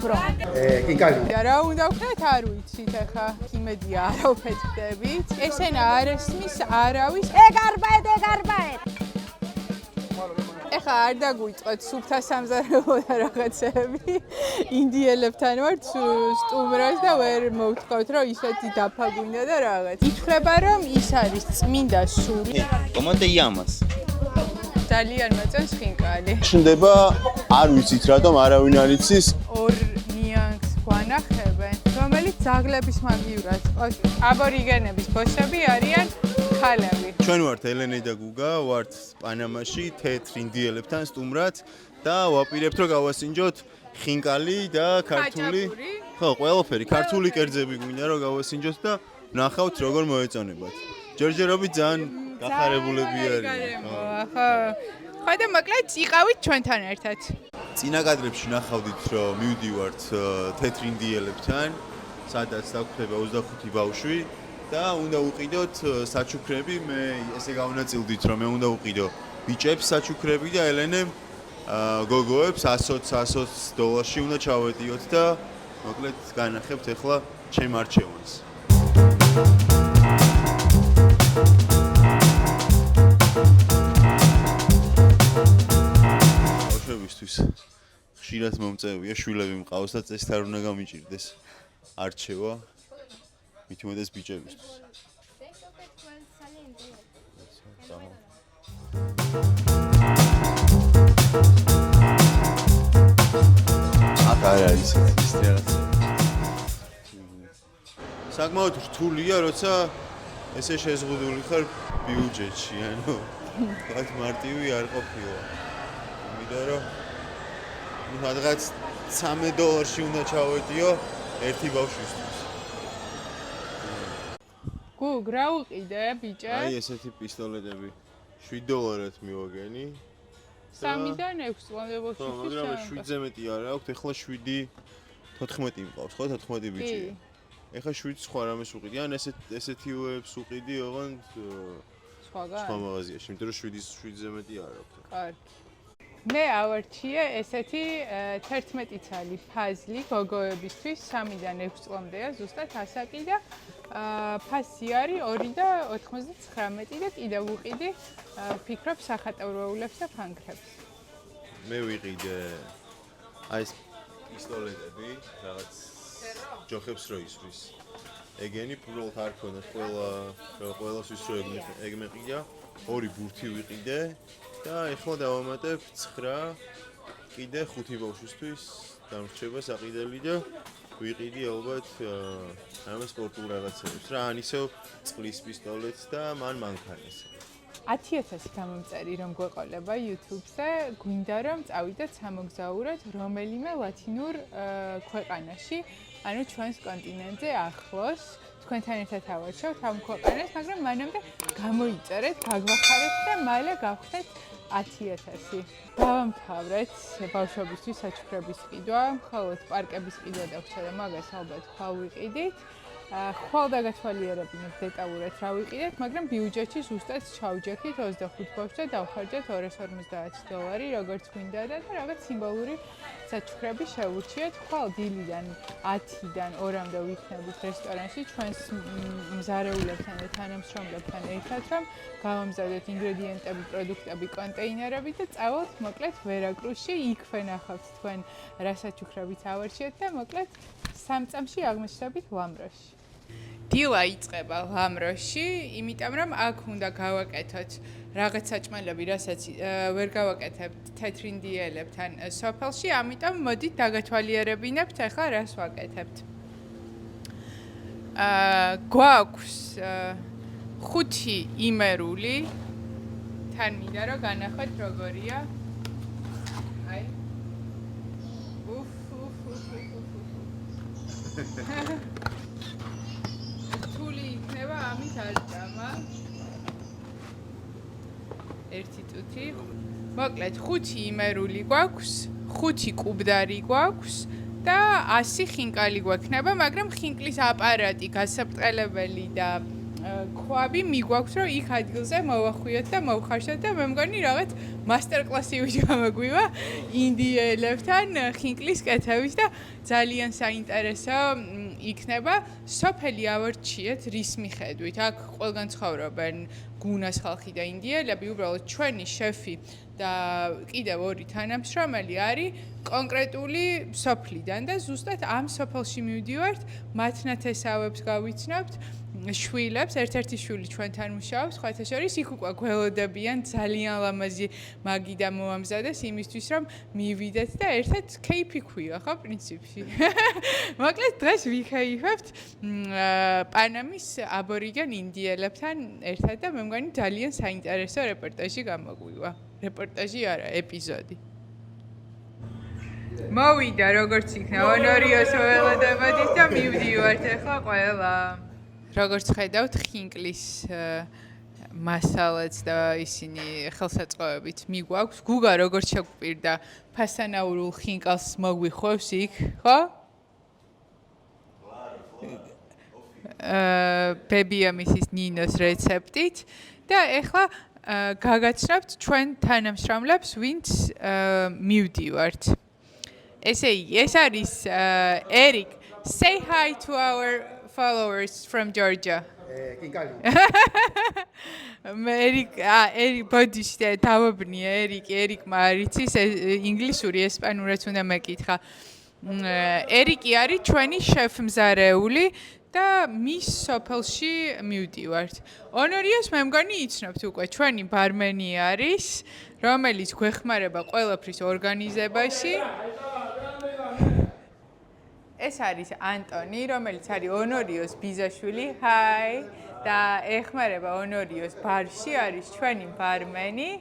ბრო. კიკალი. რა უნდა ვქნათ არ ვიცით ახლა იმედია არაფეთდებით. ესენა არ ესმის არავის. ეგარბაეთ. ეხლა არ დაგვიწყოთ სუფთა სამზარეულო და რაღაცები. ინდიელებთან ვართ სტუმრას და ვერ მოვთხოვთ რომ ისეთი დაფა გვინდა და რაღაც. ითვლება რომ ის არის წმინდა სული. Com'è iamas? ძალიან მოწონს ხინკალი. ჩნდება არ ვიცით რატომ არავინ არ იცის ორ ნიანგს გვანახებენ, რომელიც ძაღლების მაგივრად ყავს. აბორიგენების ბოსები არიან ხალები. ჩვენ ვართ ელენე და გუგა ვართ პანამაში თეთრ ინდიელებთან სტუმრად და ვაპირებთ რომ გავასინჯოთ ხინკალი და ქართული ხო ყველაფერი ქართული კერძები გვინდა რომ გავასინჯოთ და ნახავთ როგორ მოეწონებათ ჯერჯერობით ძალიან გახარებულები არიან ხო და მოკლედ იყავით ჩვენთან ერთად წინა კადრებში ნახავდით რომ მივდივართ თეთრ ინდიელებთან სადაც დაგხვდება 25 ბავშვი და უნდა უყიდოთ საჩუქრები მე ესე გავნაწილდით რომ მე უნდა უყიდო ბიჭებს საჩუქრები და ელენემ გოგოებს 100 დოლარში უნდა ჩავეტიოთ და მოკლედ განახებთ ახლა ჩემ არჩევანს ბავშვებისთვის ხშირად მომწევია შვილები მყავს და წესით არ უნდა გამიჭირდეს არჩევა მით უმეტეს ბიჭებისთვის. აქ არის ის რაღაც. საკმაოდ რთულია, როცა ესე შეზღუდული ხარ ბიუჯეტში, ანუ რაღაც მარტივი არ ყოფილა. იმიტომ რომ რაღაც $3 უნდა ჩავეტიო ერთი ბავშვისთვის. გუგ რა უყიდე ბიჭე? აი ესეთი პისტოლეტები $7 მივაგენი. 3-დან 6 წლამდე ბავშვი. ხო, მაგრამ 7-ზე მეტი არ აქვს, ეხლა 7-14 მყავს, ხო, 14 ბიჭია. ეხლა 7 სხვა რამეს უყიდი, ან ესეთივეებს უყიდი, ოღონდ სხვაგან? სხვა მაღაზიაში, იმიტომ რომ 7-ზე მეტი არ აქვს. კარგი. მე ავარჩიე ესეთი 11 წალი ფაზლი გოგოებისთვის 3-დან 6 წლამდეა ზუსტად ასაკი და ფასი არის 2.99 და კიდევ უყიდი ვფიქრობ სახატევრეულებს და ფანქრებს. მე ვიყიდე აი ეს პისტოლეტები, რაღაც ჯოხებს რო ისვრის. ეგენი პროლთ არ ქონდა ყველასთვის რო ეგ მეყიდა, 2 ბურთი ვიყიდე და ეხლა დავამატებ 9 კიდე 5 ბავშვისთვის დამრჩება საყიდელი და ვიყიდი ალბათ ამ სპორტულ რაღაცებს რა ან ისევ წყლის პისტოლეტს და მანქანას 10,000 გამომწერი რომ გვეყოლება YouTube-ზე გვინდა რომ წავიდეთ სამოგზაუროდ რომელიმე ლათინურ ქვეყანაში ანუ ჩვენს კონტინენტზე ახლოს თქვენთან ერთად ავარჩევთ ამ ქვეყანას მაგრამ მანამდე გამოიწერეთ გაგვახარეთ და მალე გავხდეთ 10,000 დავამთავრეთ ბავშვებისთვის საჩუქრების ყიდვა, მხოლოდ პარკების ყიდვა დაგვჭირდა და მაგას ალბათ ხვალ ვიყიდით. ხვალ დაგათვალიერებინეთ დეტალურად რა ვიყიდეთ, მაგრამ ბიუჯეტში ზუსტად ჩავჯექით 25 ბავშვზე დავხარჯეთ $250, როგორც გვინდა და რაღაც სიმბოლური საჩუქრები შევურჩიეთ. ხვალ დილიდან 10-დან 2-მდე ვიქნებით რესტორანში ჩვენს მზარეულებთან და თანამშრომლებთან ერთად, რომ გავამზადოთ ინგრედიენტები, პროდუქტები, კონტეინერები და წავალთ მოკლედ ვერაკრუსში, იქვე ნახავთ თქვენ რა საჩუქრებით ავარჩიეთ და მოკლედ 3 წამში აღმოჩნდებით ლამროში. დილა იწყება ლამროში, იმიტომ რომ აქ უნდა გავაკეთოთ რაღაც საჭმელები, რასაც ვერ გავაკეთებთ თეთრ ინდიელებთან სოფელში, ამიტომ მოდით დაგათვალიერებინებთ ახლა რას ვაკეთებთ. გვაქვს 5 იმერული თან მინდა რომ განახოთ როგორია. აი. თული იქნება ამით არ ჭამა. ერთი წუთი. მოკლედ 5 იმერული გვაქვს, 5 კუბდარი გვაქვს და 100 ხინკალი გვექნება, მაგრამ ხინკლის აპარატი, გასაბრტყელებელი და ქვაბი მიგვაქვს რომ იქ ადგილზე მოვახვიოთ და მოვხარშოთ და მე მგონი რაღაც მასტერკლასი ვიჯამაგვივა ინდიელებთან ხინკლის კეთების და ძალიან საინტერესო იქნება სოფელი ავარჩიეთ რის მიხედვით აქ ყველგან ცხოვრობენ გუნას ხალხი და ინდიელები უბრალოდ ჩვენი შეფი და კიდევ ორი თანამშრომელი არის კონკრეტული სოფლიდან და ზუსტად ამ სოფელში მივდივართ მათ ნათესავებს გავიცნობთ შვილებს, ერთ-ერთი შვილი ჩვენთან მუშაობს, სხვათა შორის იქ უკვე გველოდებიან ძალიან ლამაზი მაგი და მოამზადეს იმისთვის, რომ მივიდეთ და ერთად кейფი ქვია, ხო, პრინციპში. მოკლედ დღეს ვიქეიფებთ პანამის აბორიგენ ინდიელებთან ერთად და მე მგონი ძალიან საინტერესო რეპორტაჟი გამოგვივა. რეპორტაჟი არა, ეპიზოდი. მოვიდა როგორც იქნა ონორიოს ველოდებოდით და მივდივართ ახლა ყველა. როგორც ხედავთ, ხინკლის მასალაც და ისინი ხელსაწყოებით მიგვაქვს. გუგა როგორც შეგვპირდა, ფასანაურულ ხინკალს მოგვიხვევს იქ, ხო? ბებია მისის ნინოს რეცეპტით და ეხლა გაგაცნობთ ჩვენ თანამშრომლებს, ვინც მივდივართ. ესე იგი, ეს არის Eric. Say hi to our followers from Georgia. Eric ბოდიში დავაბნია ერიკმა არიცის ინგლისური ესპანურად უნდა მეკითხა. ერიკი არის ჩვენი შეფმზარეული და მის სოფელში მივდივართ. ონორიოს მე მგონი იცნობთ უკვე ჩვენი ბარმენი არის, რომელიც გვეხმარება ყველაფრის ორგანიზებაში. ეს არის ანტონი, რომელიც არის ონორიოს ბიზაშვილი. ჰაი! და ეხმარება ონორიოს ბარში, არის ჩვენი ბარმენი.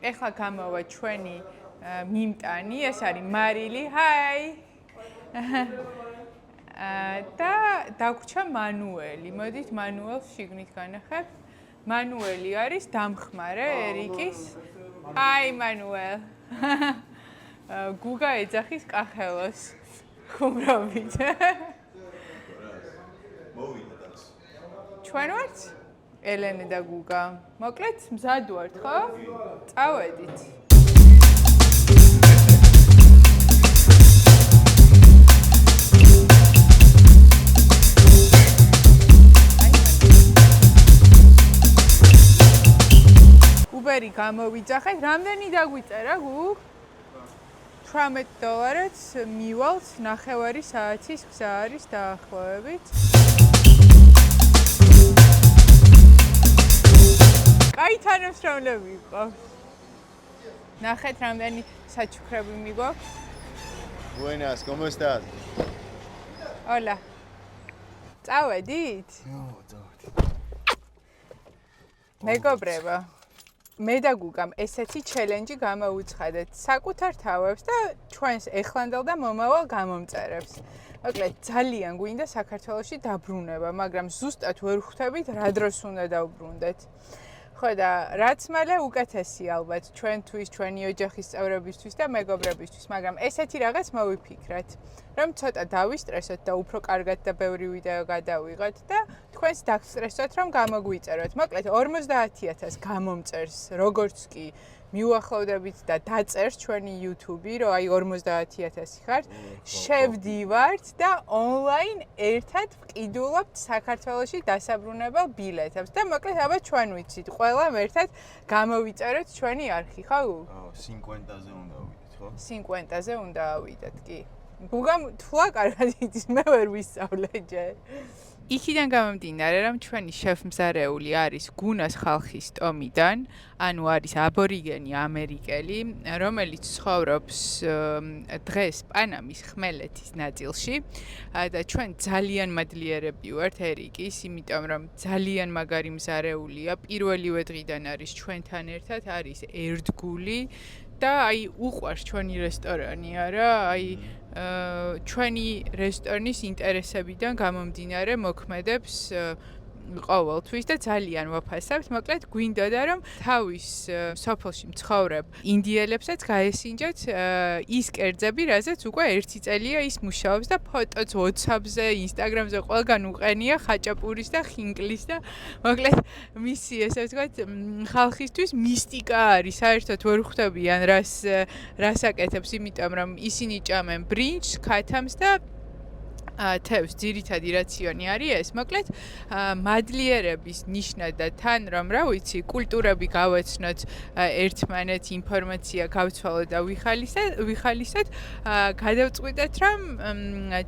ეხლა გამოვა ჩვენი მიმტანი, ეს არის მარილი. ჰაი! და დაგვრჩა მანუელი. მოდით მანუელს შიგნით განახებთ. მანუელი არის დამხმარე ერიკის. ჰაი მანუელ. გუგა ეძახის კახელოს. ხუმრობით. ჩვენ ვართ? ელენე და გუგა. მოკლედ მზად ვართ, ხო? წავედით. უბერი გამოვიძახეთ. რამდენი დაგვიწერა გუგ? $18-ად მივალთ 9 საათის გზა არის დაახლოებით. კაი თანამშრომლები გვყავს. ნახეთ რამდენი საჩუქრები მიგვაქვს. Buenas, ¿cómo estás? Hola. წავედით? მეგობრებო მე და გუგამ ესეთი ჩელენჯი გამოუცხადეთ საკუთარ თავებს და ჩვენს ეხლანდელ და მომავალ გამომწერებს. მოკლედ ძალიან გვინდა საქართველოში დაბრუნება, მაგრამ ზუსტად ვერ ხვდებით რა დროს უნდა დავბრუნდეთ. ხო და რაც მალე უკეთესი ალბათ ჩვენთვის, ჩვენი ოჯახის წევრებისთვის და მეგობრებისთვის, მაგრამ ესეთი რაღაც მოვიფიქრეთ, რომ ცოტა დავისტრესოთ და უფრო კარგად და ბევრი ვიდეო გადავიღოთ და თქვენს დაგსტრესოთ, რომ გამოგვიწეროთ. მოკლედ 50,000 გამომწერს, როგორც კი მიუახლოვდებით და დაწერს ჩვენი YouTube-ი, რომ აი 50,000 ხართ, შევდივართ და ონლაინ ერთად ვყიდულობთ საქართველოში დასაბრუნებელ ბილეთებს და მოკლედ აბა ჩვენ ვიცით, ყველამ ერთად გამოვიწეროთ ჩვენი არხი, ხო? 50-ზე უნდა ავიდეთ, ხო? 50-ზე უნდა ავიდეთ, კი. გუგამ თულა კარგად იცის, მე ვერ ვისწავლე ჯერ. იქიდან გამომდინარე, რომ ჩვენი შეფმზარეული არის გუნას ხალხის ტომიდან, ანუ არის აბორიგენი ამერიკელი, რომელიც ცხოვრობს დღეს პანამის ხმელეთის ნაწილში და ჩვენ ძალიან მადლიერები ვართ ერიკის, იმიტომ რომ ძალიან მაგარი მზარეულია, პირველივე დღიდან არის ჩვენთან ერთად, არის ერთგული და აი უყვარს ჩვენი რესტორანი, არა? აი ჩვენი რესტორნის ინტერესებიდან გამომდინარე მოქმედებს ყოველთვის და ძალიან ვაფასებთ. მოკლედ გვინდოდა რომ თავის სოფელში მცხოვრებ ინდიელებსაც გაესინჯათ ის კერძები, რაზეც უკვე 1 წელია ის მუშაობს და ფოტოც WhatsApp-ზე, Instagram-ზე ყველგან უყენია ხაჭაპურის და ხინკლის და მოკლედ მისი ესე ვთქვათ ხალხისთვის მისტიკა არის. საერთოდ ვერ ხვდებიან რას აკეთებს, იმიტომ რომ ისინი ჭამენ ბრინჯს, ქათამს და თევზს ძირითადი რაციონი არის ეს. მოკლედ მადლიერების ნიშნად და თან რომ რა ვიცი, კულტურები გავეცნოთ, ერთმანეთს ინფორმაცია გავცვალოთ და ვიხალისოთ, გადავწყვიტეთ რომ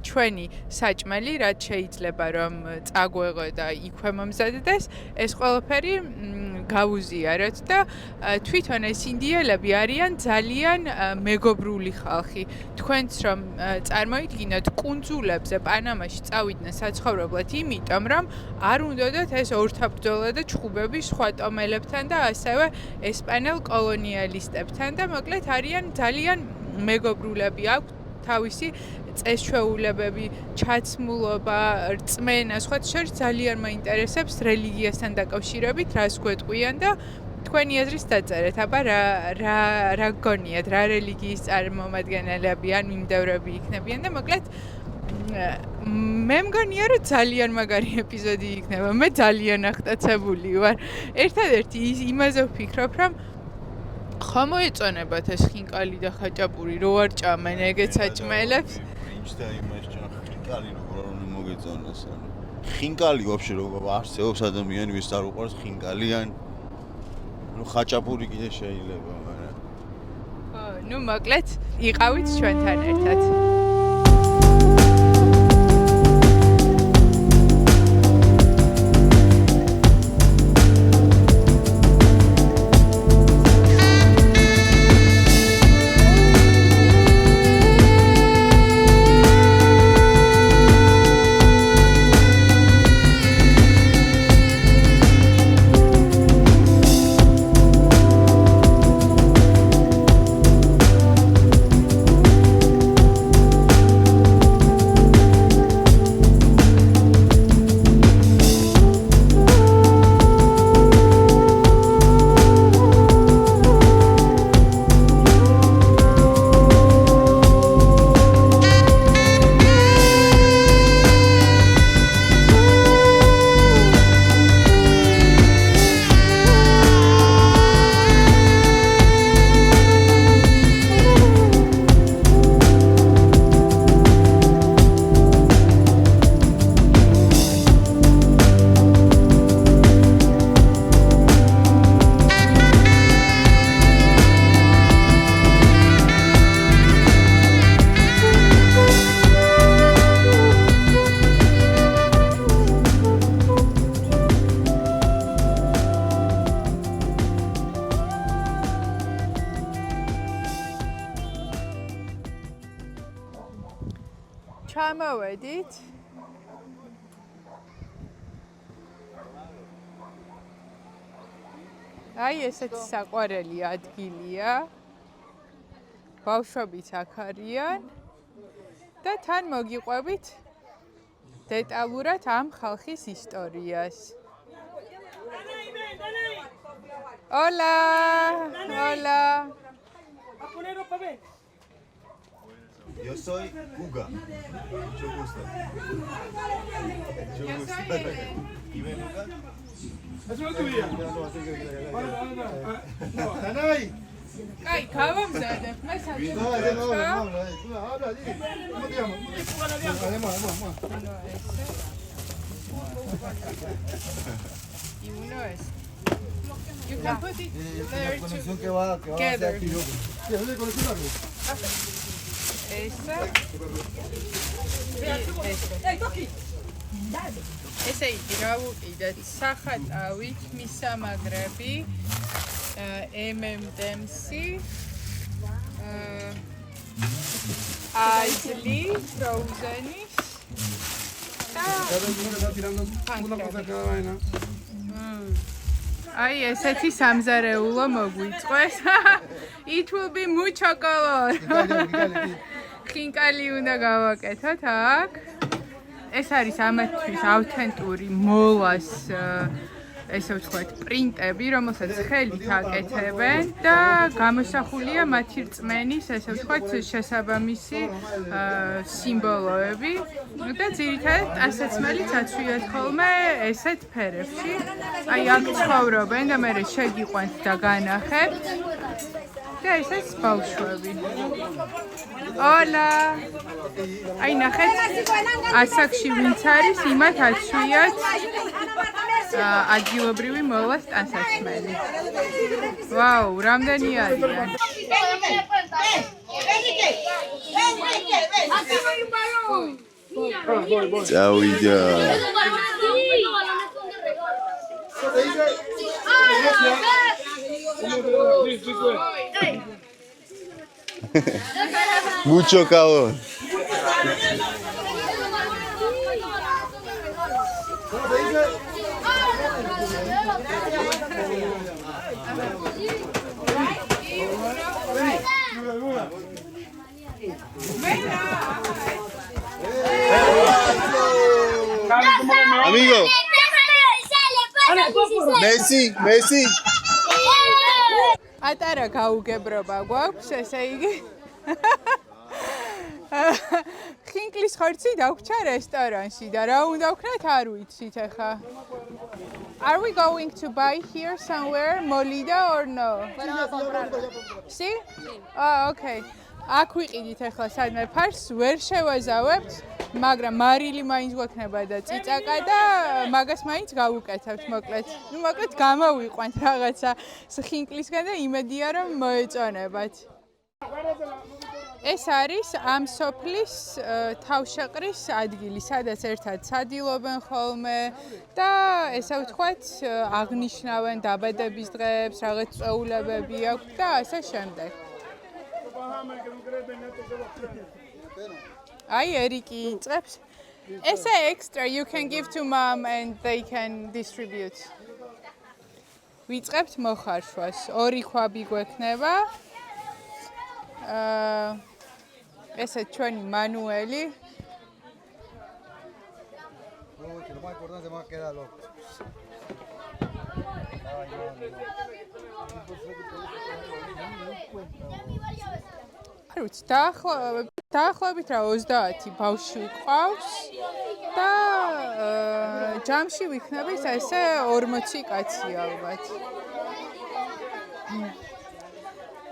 ჩვენი საჭმელი რაც შეიძლება რომ წაგვეღო და იქვე მომზადდეს, ეს ყველაფერი გავუზიაროთ და თვითონ ეს ინდიელები არიან ძალიან მეგობრული ხალხი. თქვენც რომ წარმოიდგინოთ კუნძულებზე პანამაში წავიდნენ საცხოვრებლად, იმიტომ რომ არ უნდათ ეს ორთაბრძოლა და ჩხუბები სხვა ტომელებთან და ასევე ესპანელ კოლონიალისტებთან და მოკლედ არიან ძალიან მეგობრულები, აქვს თავისი წესჩვეულებები, ჩაცმულობა, რწმენა, სხვათა შორის ძალიან მაინტერესებს რელიგიასთან დაკავშირებით, რას გვეტყვიან და თქვენი აზრის დაწერეთ, აბა რა გგონიათ, რა რელიგიის წარმომადგენლები ან მიმდევრები იქნებიან და მოკლედ მე მგონია რომ ძალიან მაგარი ეპიზოდი იქნება. მე ძალიან აღტაცებული ვარ. ერთადერთი იმაზე ვფიქრობ, რომ ხომ მოეწონებათ ეს ხინკალი და ხაჭაპური, რო არ ჭამენ ეგეთ საჭმელებს. ბრინჯს და იმას ჭამ ხინკალი როგორ არ მოგეწონოს. ხინკალი ვაფშე როგორ არსებობს ადამიანი, ვის არ უყვარს ხინკალი ან ნუ ხაჭაპური კიდე შეიძლება, მაგრამ ხო, ნუ მოკლედ იყავით ჩვენთან ერთად. ჩამოვედით. აი ესეთი საყვარელი ადგილია. ბავშვებიც აქ არიან და თან მოგიყვებით დეტალურად ამ ხალხის ისტორიას. Hola, hola. Yo soy Guga. Mucho gusto. Yo soy ¿Y ven acá? Es una tuya. Tanay. Ay, გავამზადებ. მე You can put it there together. ესე იგი, რა ვუყიდეთ? სახატავით მისამაგრები, M&M-ი, აიზლი, ფროუზენი და აი ესეთი სამზარეულო მოგვიწყვეს. It will be mucho color. ხინკალი უნდა გავაკეთოთ აქ. ეს არის ამათთვის ავთენტური მოლას ესე ვთქვათ, პრინტები, რომელსაც ხელით აკეთებენ და გამოსახულია მათი რწმენის, ესე ვთქვათ, შესაბამისი სიმბოლოები და ძირითადად ტანსაცმელიც აცვიათ ხოლმე ესეთ ფერებში. აი აქ ცხოვრობენ და მე შეგიყვანთ და განახებთ. და ესეც ბავშვები. Hola! აი ნახეთ, ასაკში ვინც არის, იმათ აცვიათ ადგილობრივი მოლას ტანსაცმელი. ვაუ, რამდენი არიან? წავიდა. Mucho calor. Amigo. Messi. ატარა გაუგებრობა გვაქვს, ესე იგი. ხინკლის ხორცი დაგვრჩა რესტორანში და რა უნდა ვქნათ არ ვიცით ახლა. Are we going to buy here somewhere molida or no? Sí? Oh, okay. აქ ვიყიდით ახლა სადმე ფარს ვერ შევაზავებთ, მაგრამ მარილი მაინც გვექნება და წიწაკა და მაგას მაინც გავუკეთებთ, მოკლედ. ნუ მოკლედ გამოვიყვანთ რაღაცა ხინკლისგან და იმედია რომ მოეწონებათ. ეს არის ამ სოფლის თავშეყრის ადგილი, სადაც ერთად სადილობენ ხოლმე და ესე ვთქვათ, აღნიშნავენ დაბადების დღეებს, რაღაც წვეულებები აქვთ და ასე შემდეგ. აი ერიკი იწყებს. ესე extra you can give to mom and they can distribute. ვიწყებთ მოხარშვას. ორი ქვაბი გვექნება. ესე ჩვენი მანუელი. არ ვიცი, დაახლოებით რა 30 ბავშვი ყავს და ჯამში ვიქნებით ესე 40 კაცი ალბათ.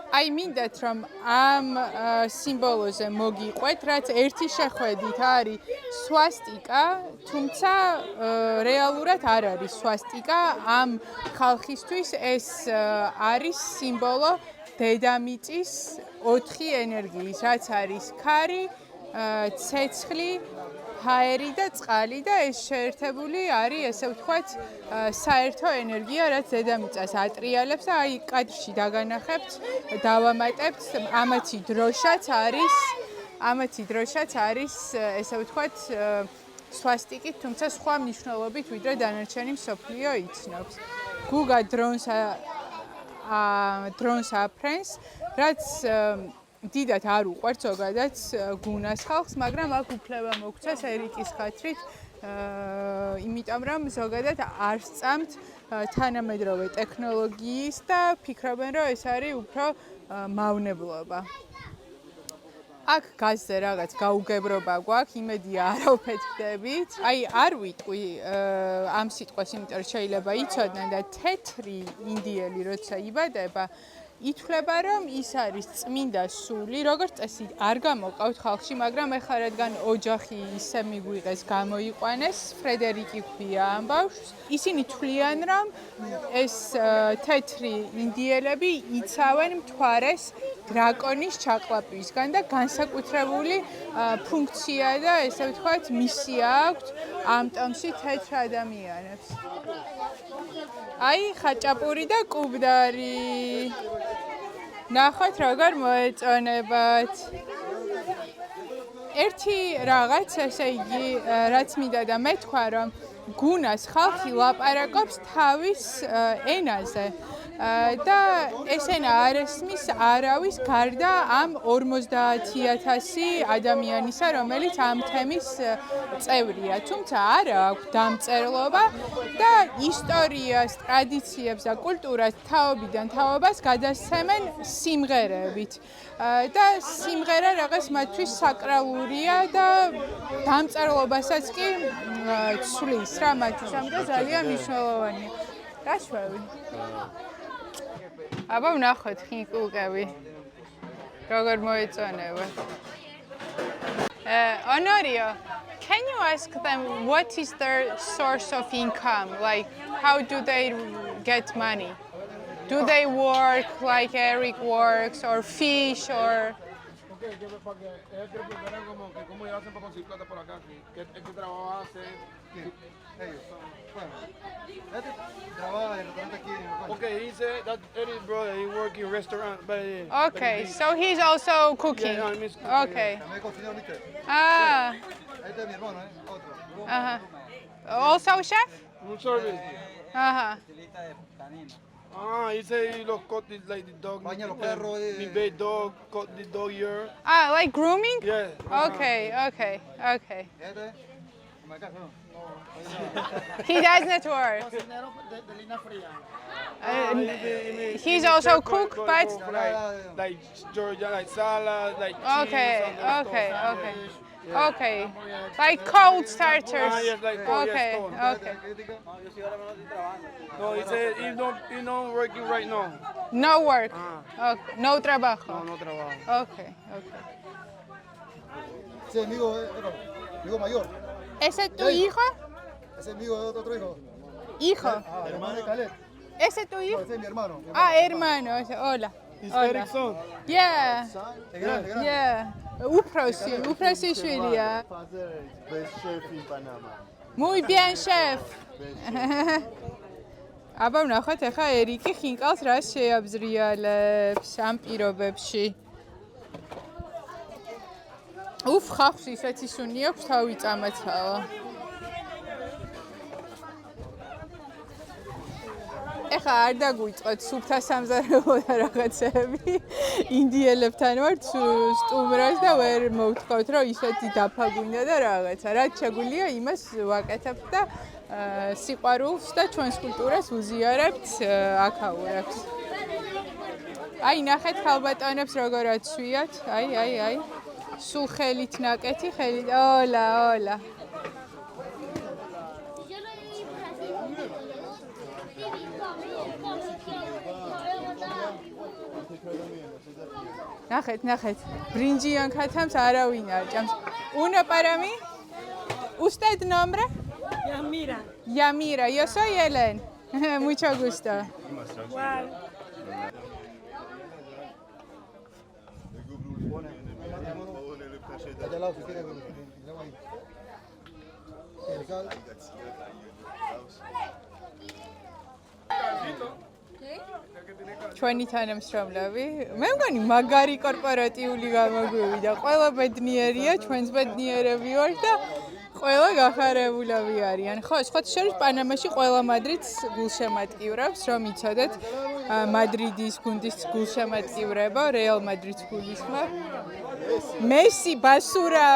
აი მინდათ რომ ამ სიმბოლოზე მოგიყვეთ, რაც ერთი შეხვედით არის სვასტიკა, თუმცა რეალურად არ არის სვასტიკა, ამ ხალხისთვის ეს არის სიმბოლო დედამიწის 4 ენერგიის, რაც არის ქარი, ცეცხლი, ჰაერი და წყალი და ეს შეერთებული არის, ესე ვთქვათ, საერთო ენერგია, რაც დედამიწას ატრიალებს და აი კადრში დაგანახებთ, დავამატებთ, ამათი დროშაც არის, ესე ვთქვათ, სვასტიკით, თუმცა სხვა მნიშვნელობით, ვიდრე დანარჩენი მსოფლიო იცნობს. გუგა დრონს აფრენს, რაც დიდად არ უყვართ ზოგადად გუნას ხალხს, მაგრამ აქ უფლება მოგცეს ერიკის ხათრით, იმიტომ რომ ზოგადად არ სწამთ თანამედროვე ტექნოლოგიის და ფიქრობენ, რომ ეს არის უფრო მავნებლობა. აქ გაზზე რაღაც გაუგებრობა გვაქვს, იმედია არ ავფეთქდებით. აი არ ვიტყვი ამ სიტყვას, იმიტომ რომ შეიძლება იცოდნენ და თეთრი ინდიელი როცა იბადება, ითვლება რომ ის არის წმინდა სული, როგორც წესი არ გამოყავთ ხალხში, მაგრამ ეხლა რადგან ოჯახი ისე მიგვიღეს, გამოიყვანეს, ფრედერიკი ჰქვია ამ ბავშვს. ისინი თვლიან რომ ეს თეთრი ინდიელები იცავენ მთვარეს დრაკონის ჩაყლაპვისგან და განსაკუთრებული ფუნქცია და ესე ვთქვათ მისია აქვთ ამ ტომში თეთრ ადამიანებს. აი ხაჭაპური და კუბდარი. ნახოთ როგორ მოეწონებათ. ერთი რაღაც, ესე იგი, რაც მინდა და მეთქვა, რომ გუნას ხალხი ლაპარაკობს თავის ენაზე. და ესენა არ ესმის არავის გარდა ამ 50,000 ადამიანისა, რომელიც ამ თემის წევრია. თუმცა არა აქვს დამწერლობა და ისტორიას, ტრადიციებს და კულტურას თაობიდან თაობას გადასცემენ სიმღერებით. და სიმღერა რაღაც მათთვის საკრალურია და დამწერლობასაც კი ცვლის რა მათთვის, ამიტომ ძალიან მნიშვნელოვანია. გაშვევი. აბა ვნახოთ ხინკულკები. როგორ მოეწონება. Honorio, can you ask them what is their source of income? Like, how do they get money? Do they work like Eric works or fish or? Okay, que preguntarán como que cómo ellos hacen para conseguir plata por acá, que trabajo hacen. Ellos, bueno, este trabaja en el restaurante aquí en el Okay, he said that Eddie's brother, he work in restaurant, but Okay, so he's also cooking. Yeah, I miss cooking, Okay. También cocinó ahorita. Ah, Este es mi hermano, otro. also chef? room service. He said he los cut like the dog. Baña los perros, The baby dog, cut the dog ear. Like grooming? Yeah. Okay. Este, como acá, ¿no? He does not work. Cocinero de línea fría. He's also cook, but Like Georgia, like salad, like cheese. okay. and stuff. Okay. Like cold starters. Yes, like cold, Okay. yes, cold. Okay. No, he said he not working right now. No work. Okay. No trabajo. No trabajo. Okay. Ese es amigo mayor. ¿Ese es tu hijo? Ese es amigo de otro hijo. Hijo. Hermano de Caleb. ¿Ese es tu No, hijo? ese es mi hermano. Hermano. Hola. He's Hola. Eric's son. Yeah. Es grande, grande. Yeah. Uprosi შვილია. Father is best chef in Panama. Muy bien, chef. აბა ვნახოთ ახლა ერიკი ხინკალს რა შეაბზრიალებს ამ პირობებში. ხახს ისეთი სუნი აქვს თავი წამაცაო. ეხლა არ დაგვიწყოთ სუფთა სამზარეულო და რაღაცები. ინდიელებთან ვართ სტუმრას და ვერ მოვთხოვთ რომ ისეთი დაფა გვინდა და რაღაცა. რაც შეგვიძლია იმას ვაკეთებთ და სიყვარულს და ჩვენს კულტურას უზიარებთ აქაურებს. აი ნახეთ ხალბატონებს როგორ აცვიათ. აი. სულ ხელით ნაკეთი, ხელით. ოლა. ნახეთ. ბრინჯიან ქათამს არავინ არ ჭამს. Una para mí. ¿Usted nombre? Yamira. Yo soy Ellen. Mucho gusto. Allá al lado, si quiere, tenemos ahí. El cal. ჩვენი თანამშრომლები, მე მგონი მაგარი კორპორატიული გამოგვივიდა. ყველა ბედნიერია, ჩვენს ბედნიერები ვართ და ყველა გახარებულები არიან. ხო, სხვათა შორის პანამაში ყველა მადრიდს გულშემატკივრებს, რომ იცოდეთ, მადრიდის გუნდის გულშემატკივრება, რეალ მადრიდს გულისხმა. Messi basura,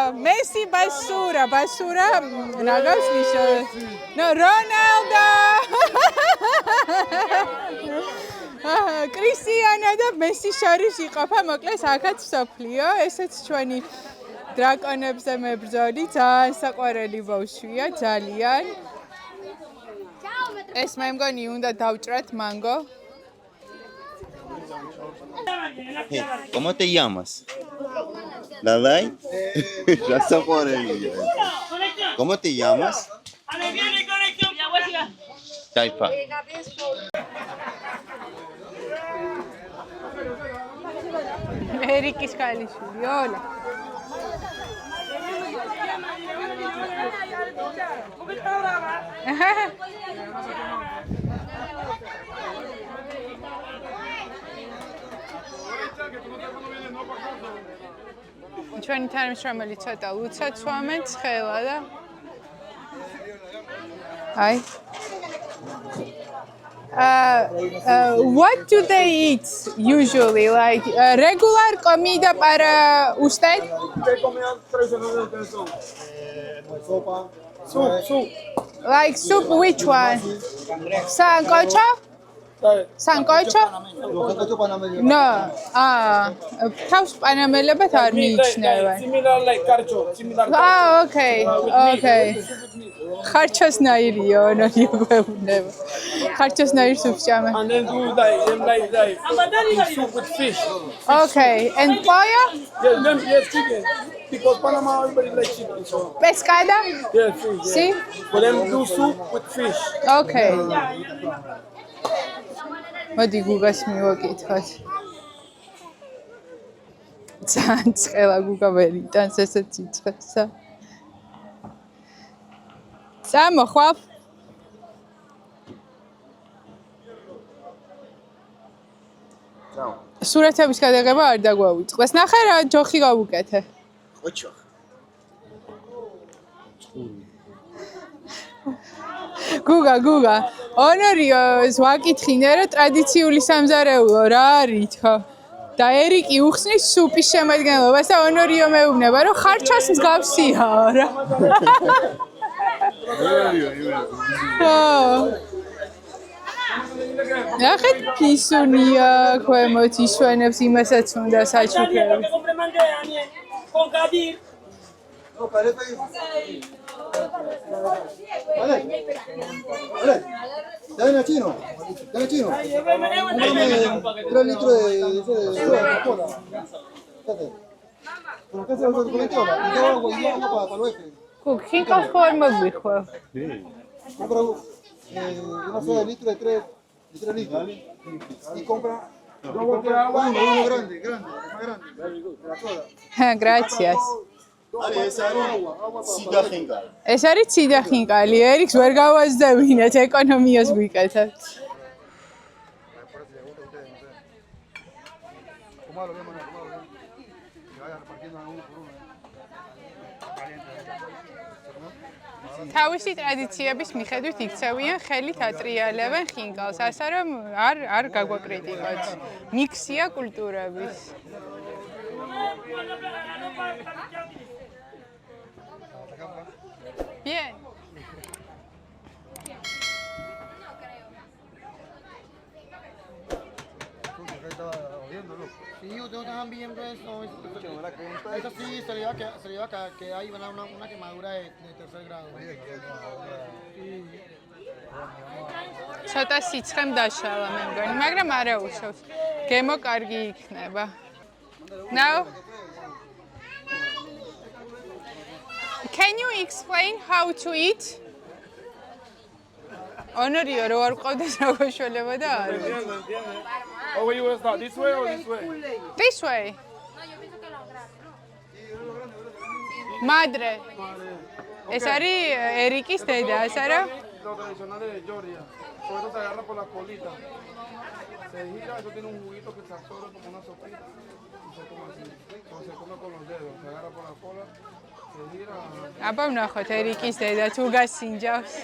ნაგავს ნიშნავს. No, Ronaldo! კრისტიანო და მესი შორის იყოფა, მოკლეს აქაც სოფლიო, ესეც ჩვენი დრაკონებზე მებრძოლი, ძალიან საყვარელი ბავშვია, ძალიან. ეს მე მგონი უნდა დავჭრათ მანგო. ¿Cómo te llamas? ¿Lalay? Ya se por ahí. ¿Cómo te llamas? Taifa. ერიკის ქალიშვილი, ოლა. ჩვენი თანამშრომელი ცოტა ლუცად სვამენ ცხელა და აი What do they eat usually? Like regular comida para usted? ¿Qué comidas tradicionales ustedes son? Sopa. Soup. Like soup, which one? Sancocho? ¿Sabes? Sancocho? Sancocho panameño. No. თავს პანამელებად არ მიიჩნევენ. Similar like carcho. Similar Okay. Okay. ხარჩოსნაირიო, ონორი გვეუბნება. ხარჩოსნაირ სუპს ჭამე. And then do like soup with fish. Okay. And pollo? Yes, chicken. Because Panama everybody likes chicken. So Pescada? yes, fish. See? But then do soup with fish. Okay. მოდი გუგას მივაკითხოთ. ძალიან ცხელა გუგა ვერ იტანს ესეც იცხვესა. წამოხვალ. სურათების გადაღება არ დაგვაუწყდეს. ნახე რა ჯოხი გავუკეთე. ოჩო. გუგა. ონორიოს ვაკითხინე რა ტრადიციული სამზარეულო რა არის ხო? და ერიკი უხსნის სუპის შემადგენლობას და ონორიო მეუბნება რომ ხარჩოს მსგავსიაო რა. ნახეთ ფისუნია ქვემოთ იშვენებს იმასაც უნდა საჩუქრები. No, parece que... Vale. Dame chino. Dame 3 litros de Coca-Cola. Por acá se lo documento ahora. Y yo agua para el oeste. ხინკალს ხوار მოგვიხო. Compra una soda de litro de 3 litros. Y compra uno grande, más grande. La soda. Gracias. არის ეს არის სიდა ხინკალი. ეს არის ციდა ხინკალი. ერიქს ვერ გავაზდევინეთ, ეკონომიას გვიკეთებთ. თავისი ტრადიციების მიხედვით იქცევიან ხელით ატრიალებენ ხინკალს, ასე რომ არ გაგვაკრიტიკოთ. მიქსია კულტურების. Bien. Sí, ustedes estaban viendo eso. Eso sí, se le iba a que hay una quemadura de tercer grado. ცოტა სიცხემ დაშალა მე მგონი, მაგრამ არა უშავს. გემო კარგი იქნება. Now Can you explain how to eat? Honorio, რო არ ყავდეს როგორ შველებოდა არ. Oh, where you want to start? This way or this way? This way. Madre. Es ari Erikis deda, es ara? Lo tradicional de Georgia. Por eso se agarra por la colita. Se gira, eso tiene un juguito que se absorbe como una sopita y se come así. O se come con los dedos. Se agarra por la cola, se gira. აბა ვნახოთ ერიკის დედა თუ გასინჯავს. Se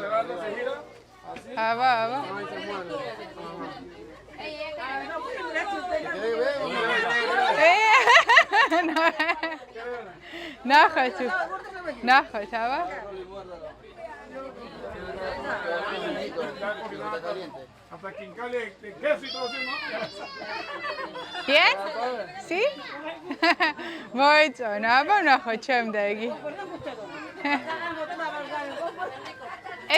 agarra, se gira. Así. აბა. Ahí se mueve. ნახოთ, აბა. Hasta quincale de queso y todo así, ¿no? Bien? Sí? მოეწონა, აბა ვნახოთ შემდეგი.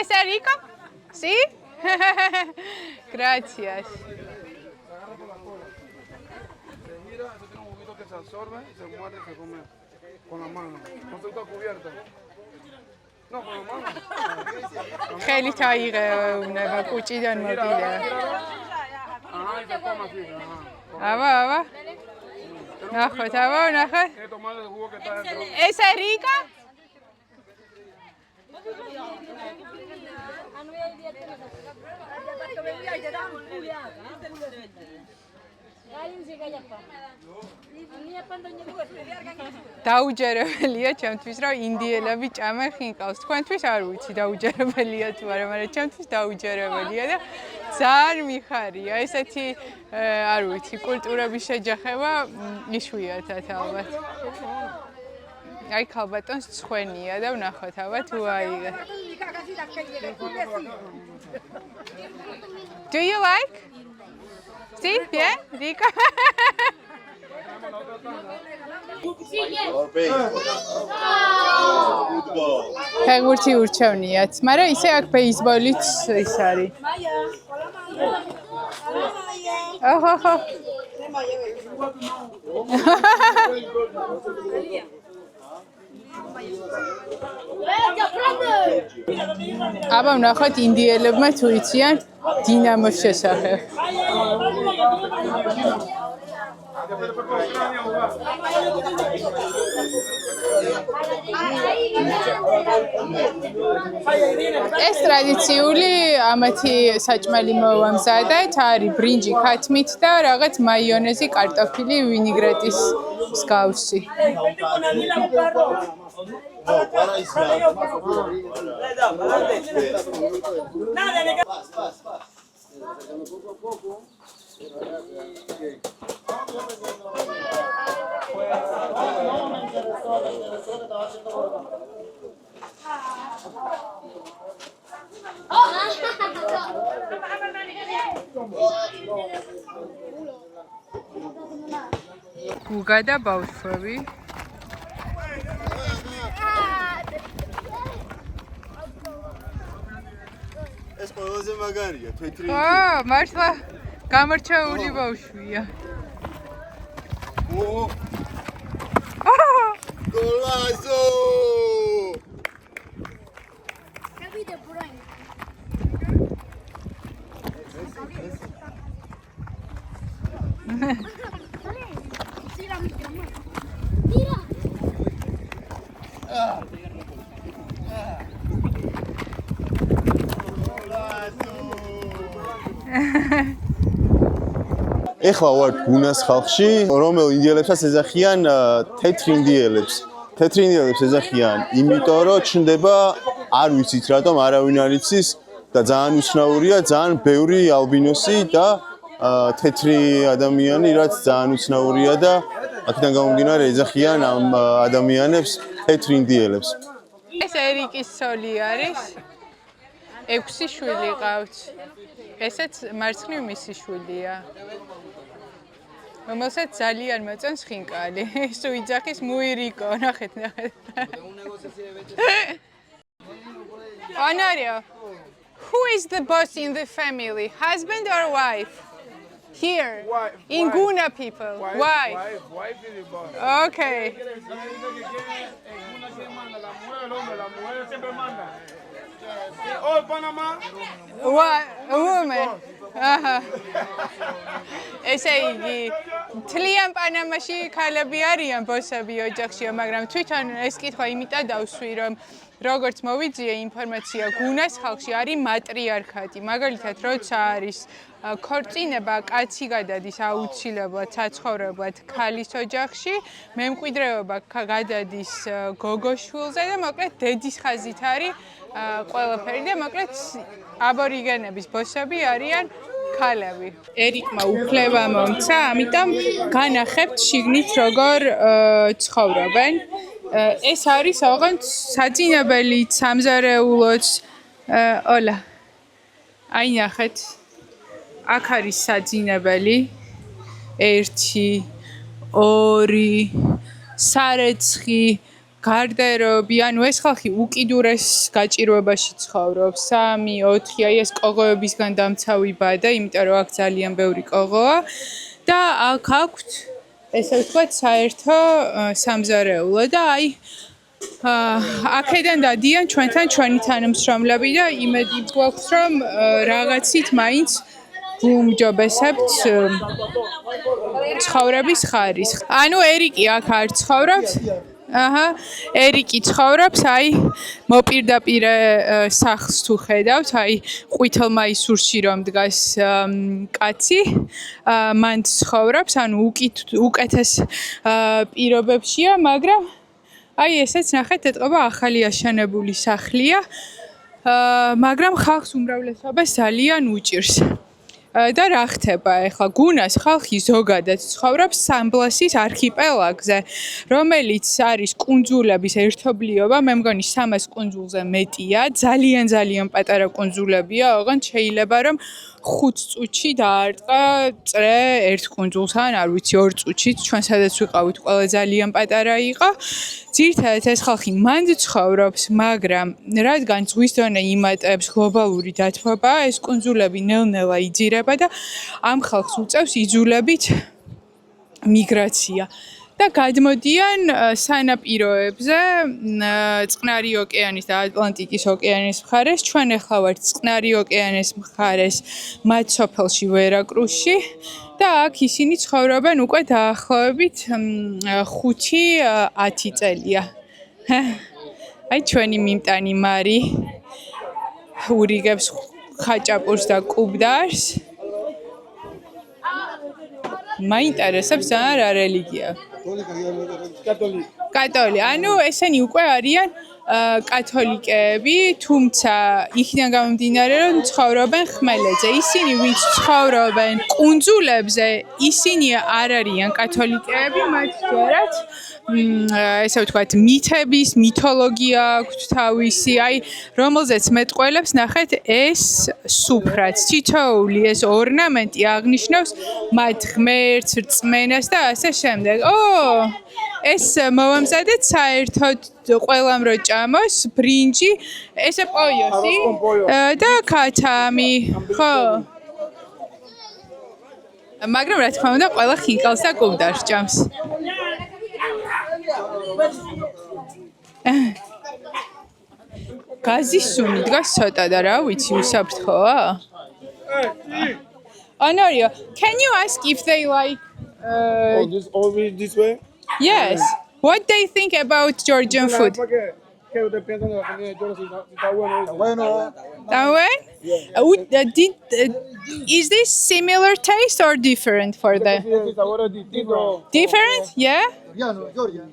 ¿Es rico? ¿Sí? Gracias. Se agarra por la cola. Se gira, eso tiene un juguito que se absorbe y se muerde y se come con la mano. No se usa cubierta. No, con la mano. ხელით აიღებნება კუჭიდან მოკიდა. Ajá, y se come así. Ajá. აბა. ნახოთ, ნახოთ. Hay que tomar el jugo que está dentro. ¿Es rico? დაუჯერებელია ჩემთვის, რომ ინდიელები ჭამენ ხინკალს. თქვენთვის არ ვიცი დაუჯერებელია თუ არა, მაგრამ ჩემთვის დაუჯერებელია და ძალიან მიხარია. ესეთი არ ვიცი, კულტურების შეჯახება იშვიათად ალბათ. აი ქალბატონს ცხენია და ვნახოთ ალბათ თუ აიღე. Do you like? See? Yeah? Rika? ფეხბურთი ურჩევნიათ, მაგრამ ისე აქ ბეისბოლიც ის არის. ოჰო. აბა ვნახოთ ინდიელებმა თუ იციან დინამოს შესახებ. ეს ტრადიციული ამათი საჭმელი მოვამზადეთ, არის ბრინჯი ქათმით და რაღაც მაიონეზი, კარტოფილი, ვინიგრეტის მსგავსი. გუგა და ბავშვები. ეს ყველაზე მაგარია, თეთრი. მართლა გამორჩეული ბავშვია. გოლაზო! ეხლა ვარ გუნას ხალხში, რომელ ინდიელებსაც ეძახიან თეთრ ინდიელებს. თეთრ ინდიელებს ეძახიან, იმიტომ რომ ჩნდება, არ ვიცით რატომ, არავინ არ იცის და ძალიან უცნაურია, ძალიან ბევრი ალბინოსი და თეთრი ადამიანი, რაც ძალიან უცნაურია და აქედან გამომდინარე ეძახიან ამ ადამიანებს თეთრ ინდიელებს. ეს ერიკის სოლი არის. 6 შვილი ყავთ. ესეც მარცხნივ მისი შვილია. რომელსაც ძალიან მოწონს ხინკალი. სუ იძახის მუირიკო, ნახეთ. Honorio, who is the boss in the family? Husband or wife? Here, Wife, in wife. Guna people. Wife. Wife is the boss. Okay. La mujer siempre manda. Oh, Panamá. What? A woman. ესე იგი, თლიან პანამაში ქალები არიან ბოსები ოჯახშია, მაგრამ თვითონ ეს კითხვა იმიტად დავსვი, რომ როგორც მოვიძიე ინფორმაცია, გუნას ხალხში არის მატრიარქატი. მაგალითად, როცა არის ქორწინება, კაცი გადადის აუცილებლად საცხოვრებლად ქალის ოჯახში, მემკვიდრეობა გადადის გოგოშვილზე და მოკლედ დედის ხაზით არის ყველაფერი და მოკლედ აბორიგენების ბოსები არიან ქალები. ერიკმა უფლება მომცა, ამიტომ განახებთ შიგნით როგორ ცხოვრობენ. ეს არის ოღონდ საძინებელი, სამზარეულოც. ოლა. აი ნახეთ. აქ არის საძინებელი. 1, 2, სარეცხი, გარდერობი, ანუ ეს ხალხი უკიდურეს გაჭირვებაში ცხოვრობს. 3, 4, აი ეს კოღოებისგან დამცავი ბადა, იმიტომ რომ აქ ძალიან ბევრი კოღოა და აქ აქვთ ესე ვთქვათ საერთო სამზარეულო და აი აქედან დადიან ჩვენთან ჩვენი თანამშრომლები და იმედი გვაქვს რომ რაღაცით მაინც ვუმჯობესებთ ცხოვრების ხარისხს. ანუ ერიკი აქ არ ცხოვრობს. აჰა, ერიკი ცხოვრობს, აი, მოპირდაპირე სახლს თუ ხედავთ, აი, ყვითელ მაისურში რომ დგას კაცი, მან ცხოვრობს, ანუ უკეთეს პირობებშია, მაგრამ აი, ესეც ნახეთ, ეთყობა ახალი აშენებული სახლია, მაგრამ ხალხს უმრავლესობას ძალიან უჭირს. და რა ხდება ახლა გუნას ხალხი ზოგადად ცხოვრობს სამბლასის არქიპელაგზე, რომელიც არის კუნძულების ერთობლიობა, მე მგონი 300 კუნძულზე მეტია, ძალიან პატარა კუნძულებია, ოღონდ შეიძლება რომ 5 წუთში დაარტყა წრე ერთ კუნძულს, ან არ ვიცი 2 წუთში, ჩვენ სადაც ვიყავით, ყველა ძალიან პატარა იყო. ძირითადად ეს ხალხი მანდ ცხოვრობს, მაგრამ რადგან ზღვის დონე იმატებს გლობალური დათბობა, ეს კუნძულები ნელ-ნელა იძირება და ამ ხალხს უწევს იძულებით მიგრაცია. და გადმოდიან სანაპიროებზე, წყნარი ოკეანის და ატლანტიკის ოკეანის მხარეს, ჩვენ ახლა ვართ წყნარი ოკეანის მხარეს, მათ სოფელში ვერაკრუსში და აქ ისინი ცხოვრობენ უკვე დაახლოებით 5-10 წელია. აი ჩვენი მიმტანი მარი ურიგებს ხაჭაპურს და კუბდარს. მაინტერესებს რა რელიგია. კათოლიკე. ანუ ესენი უკვე არიან კათოლიკეები, თუმცა იქიდან გამომდინარე, რომ ცხოვრობენ ხმელეთზე. ისინი ვინც ცხოვრობენ კუნძულებზე, ისინი არ არიან კათოლიკეები, მათ ჯერათ ესე ვთქვათ, მითების, მითოლოგია აქვთ თავისი, აი, რომელზეც მეტყველებს ნახეთ ეს სუფრაც, თითოეული ეს ორნამენტი აღნიშნავს მათ ღმერთს, რწმენას და ასე შემდეგ. ეს მოვამზადეთ საერთოდ ყველამ რო ჭამოს, ბრინჯი, ესე პოიოსი და ქათამი, ხო. მაგრამ რა თქმა უნდა, ყველა ხინკალს და კუბდარს ჭამს. გაზის სუნი დგას ცოტა და რა ვიცი, უსაფრთხოა? Honorio, can you ask if they like Always this way? Yes. What they think about Georgian food? Que depende de la comida de Georgia, si está bueno. Bueno, Is this similar taste or different for them? El sabor es distinto. Different? Yeah? Georgia.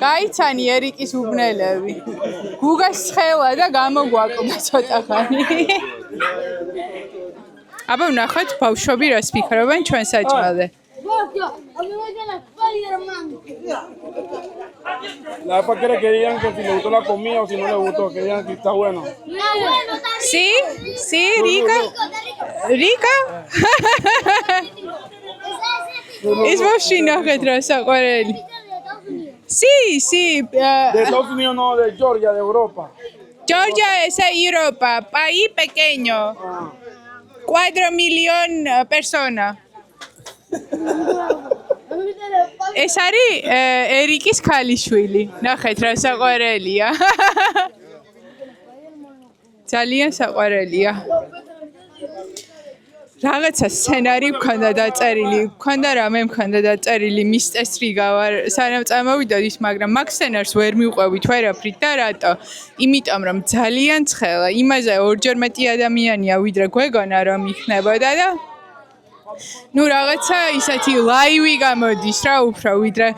გაიცანი ერიკის უბნელები. გუგას ცხელა და გამოგვაკლდა ცოტა ხანი. აბა ვნახოთ ბავშვები რას ფიქრობენ ჩვენ საჭმელზე. La jefa quiere que digan que si le gustó la comida o si no le gustó, que digan que está bueno. Sí? Sí, Rica? Rica? ის ბავშვი ნახეთ რა საყვარელი. Sí, sí. De Estados Unidos no, de Georgia, de Europa. Georgia es Europa, país pequeño. 4 million persona. ეს არის ერიკის ქალიშვილი. ნახეთ რა საყვარელია. ძალიან საყვარელია. რაღაცა სცენარი მქონდა დაწერილი, მქონდა რამე მქონდა დაწერილი, მის წესრი გავარ, სანამ წამოვიდოდით, მაგრამ მაგ სცენარს ვერ მივყვევით ვერაფრით და რატო? იმიტომ რომ ძალიან ცხელა, იმაზე ორჯერ მეტი ადამიანია, ვიდრე გვეგონა რომ იქნებოდა და ნუ რაღაცა ისეთი ლაივი გამოდის რა უფრო ვიდრე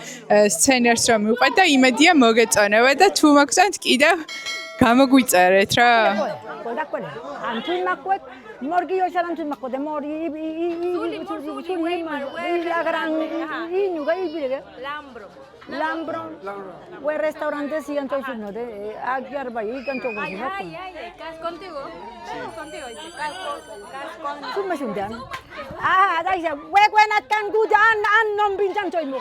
სცენარს რომ მივყვეთ და იმედია მოგეწონება და თუ მოგწონთ კიდევ გამოგვიწერეთ რა. Morgi yo salam tu makode morgi la gran iñuga ibirege Lambro we restaurante si anto no de agar bai canto go no cas contigo dice cas summa sundan dai se we kwenat kan gudan an non binjan toy mo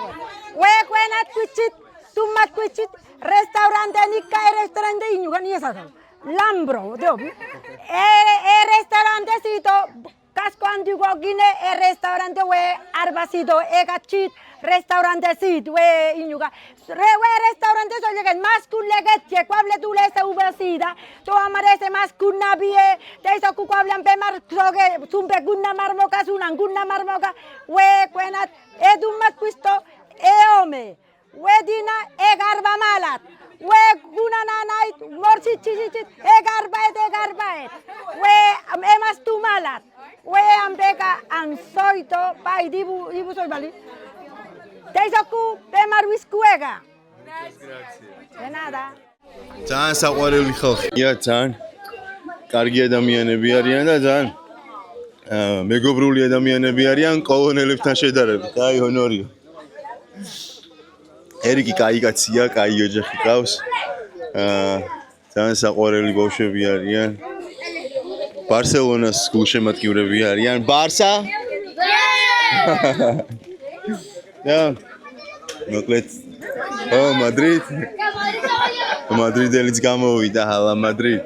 we kwenat kuchit tumat kuchit restaurante ni kai restaurante iñuga ni esa Lambro, restaurantecito, casco antiguo guine, restaurante we arbacito, egachit, restaurantecito, we iñuga, restaurante so llegan más kun leget, que cuable tu le se ubesida, to amarese más kun nabie, te so ku cuablan pe mar soge, sumpe gunna marmoka sunan gunna marmoka, we kwenat edumat quisto eome. wedina egarba malat we gunana night morsi chichit egarbaet we emas tu malat we ambeka ansoito pai dibu soy bali teisoku bemarwis kuega de nada ძალიან საყვარელი ხალხია, ძალიან კარგი ადამიანები არიან და ძალიან მეგობრული ადამიანები არიან კოლონელებთან შედარებით. აი, ჰონორიო. ერიკი კაი კაცია, კაი ოჯახი ყავს. ძალიან საყვარელი ბავშვები არიან. ბარსელონას გულშემატკივრები არიან. ბარსა? და მოკლედ Madrid. Madridelიც გამოვიდა, Hala Madrid.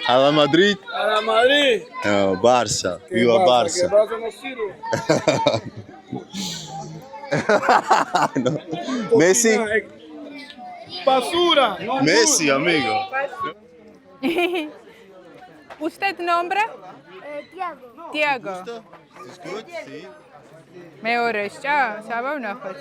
Hala Madrid? Hala Madrid. Barça. Viva Barça. No. Messi? Basura. Messi, amigo. Usted nombre? Tiago. Is good? Sí. მეორე სჭა? საბა ვნახოთ.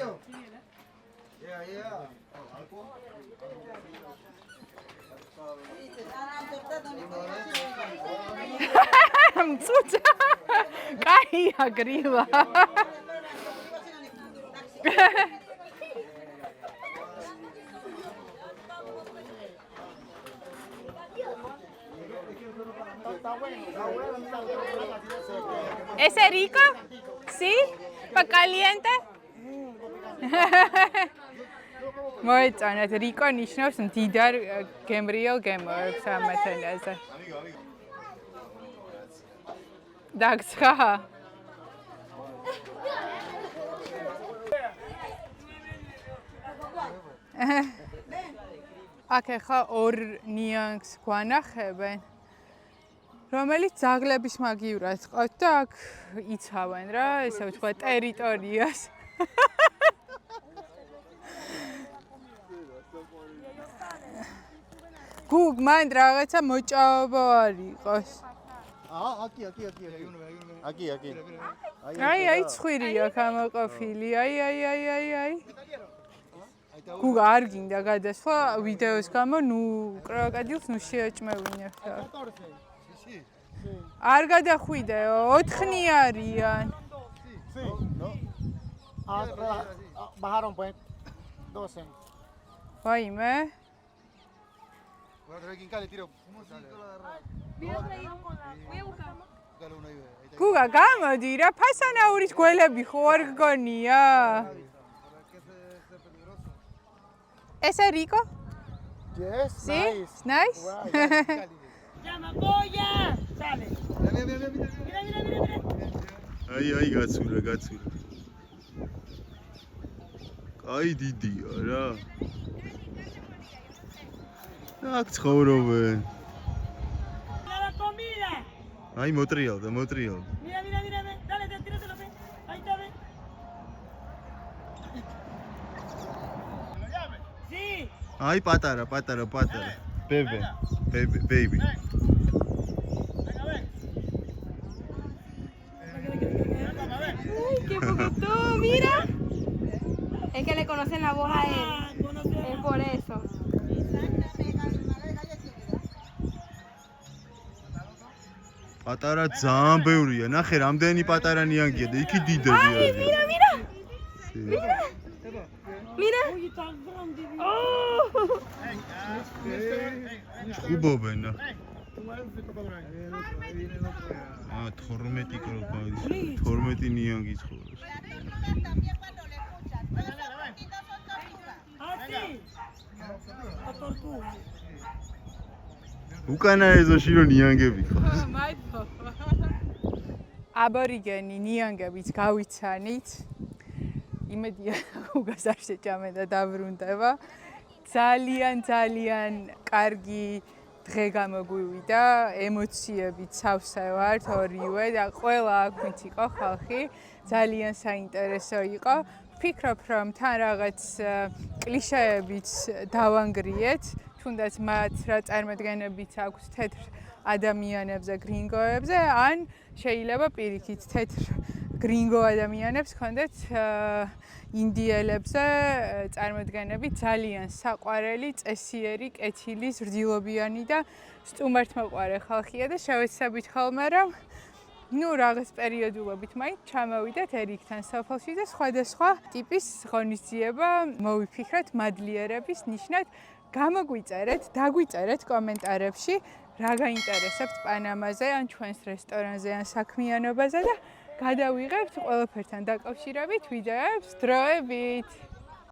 მწუწა. კაია გრილა. ¿Es rico? ¿Sí? ¿Pa caliente? მოეწონათ რიკო ნიშნავს მდიდარ გემრიელ გემოებს ამათენაზე. დაგცხა. აქ ახლა ორ ნიანგს გვანახებენ, რომელიც ძაღლების მაგივრად ყავთ და აქ იცავენ რა, ესე ვთქვა ტერიტორიას. გუგ მან რაღაცა მოჭაობა არ იყოს. Aquí. აი, ცხვირი აქ ამოყოფილი. აი. გუგ არ გინდა გადასვლა ვიდეოს გამო, კროკოდილს შეაჭმევინებ. არ გადახვიდეო, 4-ნი არიან. Bajaron pues 12. ვაიმე. Voy a traer quinca, le tiro. გუგა გამოდი რა, ფასანაურის გველები ხო არ გგონია? ¿Es rico? Yes. ¿Sí? Nice. llama polla sale Აი, გაცურა. აი, დიდია რა. აქ ცხოვრობენ. Ay, motrial. mira dale tíratelo ve ahí está ve sí Ay, patara. Baby. ¡Qué poquito! ¡Mira! Es que le conocen la voz a él. Es por eso. პატარა ძალიან ბევრია. ნახე, რამდენი პატარა ნიანგია და იქი დიდები არიან. Mira. ჭუბობენ. 12 კროკოდილი. 12 ნიანგი ცხოვრობს. უკანა ეზოში რო ნიანგები ყავს. აბორიგენი ნიანგებიც გავიცანით. იმედია უგას არ შეჭამენ და დაბრუნდება. ძალიან კარგი დღე გამოგვივიდა, ემოციებით სავსე ვართ ორივე და ყველა აქ ვინც იყო ხალხი, ძალიან საინტერესო იყო. ვფიქრობ, რომ თან რაღაც კლიშეებიც დავანგრიეთ, თუნდაც მათ რა წარმოდგენებიც აქვს თეთრ ადამიანებზე, გრინგოებზე, ან შეიძლება პირიქით თეთრ გრინგო ადამიანებს ქონდეთ ინდიელებზე წარმოდგენები ძალიან საყვარელი, წესიერი, კეთილი, ზრდილობიანი და სტუმართმოყვარე ხალხია და შევეცდებით ხოლმე რომ რაღაც პერიოდულობით მაინც ჩამოვიდეთ ერიკთან სოფელში და სხვადასხვა ტიპის ღონისძიება მოვიფიქრეთ მადლიერების ნიშნად. გამოგვიწერეთ, დაგვიწერეთ კომენტარებში რა გაინტერესებთ პანამაზე, ან ჩვენს რესტორანზე, ან საქმიანობაზე და გადავიღებთ ყველაფერთან დაკავშირებით ვიდეოებს დროებით.